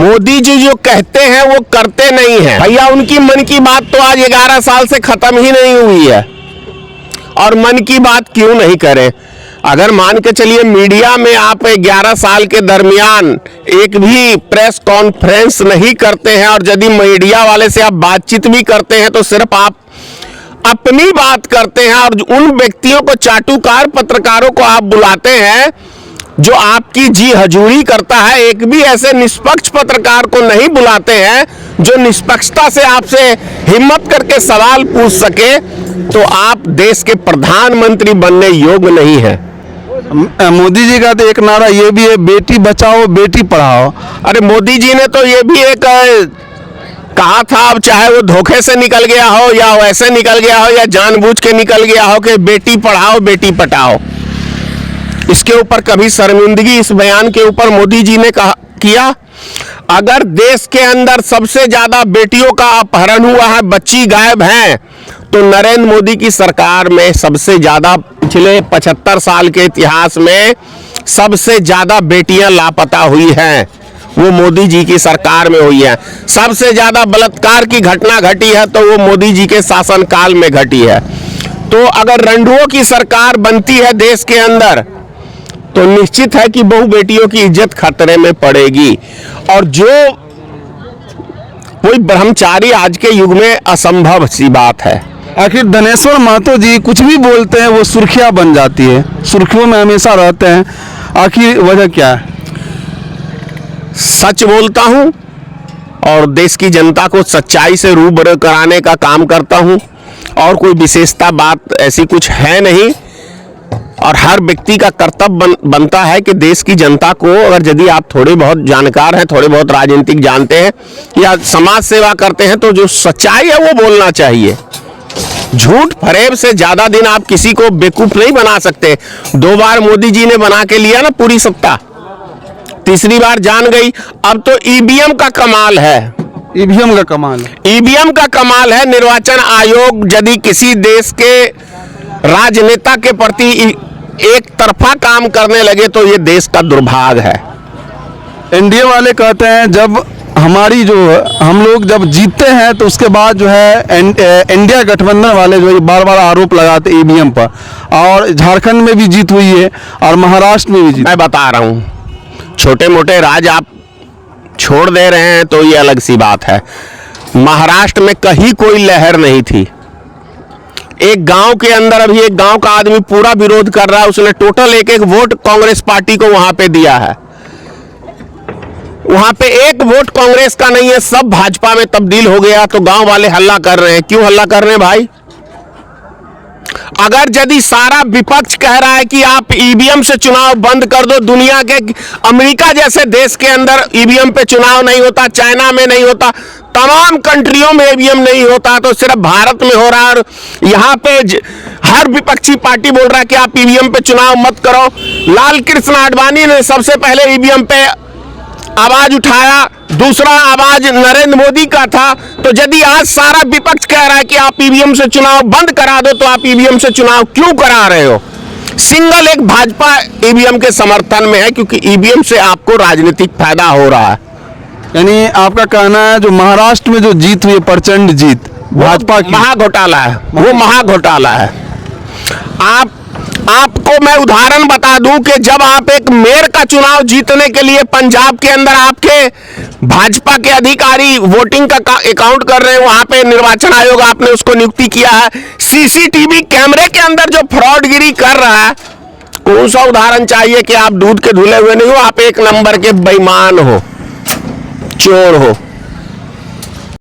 मोदी जी जो कहते हैं वो करते नहीं हैं भैया। उनकी मन की बात तो आज 11 साल से खत्म ही नहीं हुई है, और मन की बात क्यों नहीं करें। अगर मान के चलिए मीडिया में आप 11 साल के दरमियान एक भी प्रेस कॉन्फ्रेंस नहीं करते हैं, और यदि मीडिया वाले से आप बातचीत भी करते हैं तो सिर्फ आप अपनी बात करते हैं, और उन व्यक्तियों को, चाटुकार पत्रकारों को आप बुलाते हैं जो आपकी जी हजूरी करता है। एक भी ऐसे निष्पक्ष पत्रकार को नहीं बुलाते हैं जो निष्पक्षता से आपसे हिम्मत करके सवाल पूछ सके, तो आप देश के प्रधानमंत्री बनने योग्य नहीं है। मोदी जी का तो एक नारा ये भी है, बेटी बचाओ बेटी पढ़ाओ। अरे मोदी जी ने तो ये भी एक कहा था, अब चाहे वो धोखे से निकल गया हो या वैसे निकल गया हो या जानबूझ के निकल गया हो, कि बेटी पढ़ाओ बेटी पटाओ। इसके ऊपर कभी शर्मिंदगी इस बयान के ऊपर मोदी जी ने किया? अगर देश के अंदर सबसे ज्यादा बेटियों का अपहरण हुआ है, बच्ची गायब हैं, तो नरेंद्र मोदी की सरकार में सबसे ज्यादा, पिछले 75 साल के इतिहास में सबसे ज्यादा बेटियां लापता हुई हैं, वो मोदी जी की सरकार में हुई है। सबसे ज्यादा बलात्कार की घटना घटी है तो वो मोदी जी के शासनकाल में घटी है। तो अगर रंडुओं की सरकार बनती है देश के अंदर, तो निश्चित है कि बहु बेटियों की इज्जत खतरे में पड़ेगी। और जो कोई ब्रह्मचारी आज के युग में असंभव सी बात है। आखिर धनेश्वर महतो जी कुछ भी बोलते हैं वो सुर्खियां बन जाती है, सुर्खियों में हमेशा रहते हैं, आखिर वजह क्या है? सच बोलता हूं और देश की जनता को सच्चाई से रूबरू कराने का काम करता हूं, और कोई विशेषता बात ऐसी कुछ है नहीं। और हर व्यक्ति का कर्तव्य बनता है कि देश की जनता को, अगर यदि आप थोड़े बहुत जानकार हैं, थोड़े बहुत राजनीतिक जानते हैं या समाज सेवा करते हैं, तो जो सच्चाई है वो बोलना चाहिए। झूठ फरेब से ज्यादा दिन आप किसी को बेवकूफ नहीं बना सकते। 2 बार मोदी जी ने बना के लिया ना पूरी सत्ता, तीसरी बार जान गई। अब तो ईवीएम का कमाल है, ईवीएम का कमाल है, ईवीएम का कमाल है। निर्वाचन आयोग यदि किसी देश के राजनेता के प्रति एक तरफा काम करने लगे तो ये देश का दुर्भाग्य है। एनडीए वाले कहते हैं जब हमारी जो हम लोग जब जीतते हैं तो उसके बाद जो है इंडिया गठबंधन वाले जो बार बार आरोप लगाते ईवीएम पर, और झारखंड में भी जीत हुई है और महाराष्ट्र में भी जीत। मैं बता रहा हूँ, छोटे मोटे राज आप छोड़ दे रहे हैं तो ये अलग सी बात है। महाराष्ट्र में कहीं कोई लहर नहीं थी। एक गांव के अंदर अभी एक गांव का आदमी पूरा विरोध कर रहा है, उसने टोटल एक वोट कांग्रेस पार्टी को वहां पे दिया है। वहां पे एक वोट कांग्रेस का नहीं है, सब भाजपा में तब्दील हो गया। तो गांव वाले हल्ला कर रहे हैं। क्यों हल्ला कर रहे हैं भाई? अगर यदि सारा विपक्ष कह रहा है कि आप ईवीएम से चुनाव बंद कर दो, दुनिया के अमेरिका जैसे देश के अंदर ईवीएम पे चुनाव नहीं होता, चाइना में नहीं होता, तमाम कंट्रियों में ईवीएम नहीं होता, तो सिर्फ भारत में हो रहा है। और यहाँ पे हर विपक्षी पार्टी बोल रहा है कि आप ईवीएम पे चुनाव मत करो। लाल कृष्ण आडवाणी ने सबसे पहले ईवीएम पे आवाज उठाया, दूसरा आवाज नरेंद्र मोदी का था। तो यदि आज सारा विपक्ष कह रहा है कि आप ईवीएम से चुनाव बंद करा दो, तो आप ईवीएम से चुनाव क्यों करा रहे हो? सिंगल एक भाजपा ईवीएम के समर्थन में है, क्योंकि ईवीएम से आपको राजनीतिक फायदा हो रहा है। यानी आपका कहना है जो महाराष्ट्र में जो जीत हुई, प्रचंड जीत भाजपा की, महाघोटाला है, वो महाघोटाला है। आपको मैं उदाहरण बता दूं कि जब आप एक मेयर का चुनाव जीतने के लिए पंजाब के अंदर आपके भाजपा के अधिकारी वोटिंग का अकाउंट कर रहे हैं, वहां पे निर्वाचन आयोग आपने उसको नियुक्ति किया है। सीसीटीवी कैमरे के अंदर जो फ्रॉडगिरी कर रहा है, कौन सा उदाहरण चाहिए कि आप दूध के धुले हुए नहीं हो, आप एक नंबर के बेईमान हो, चोर हो।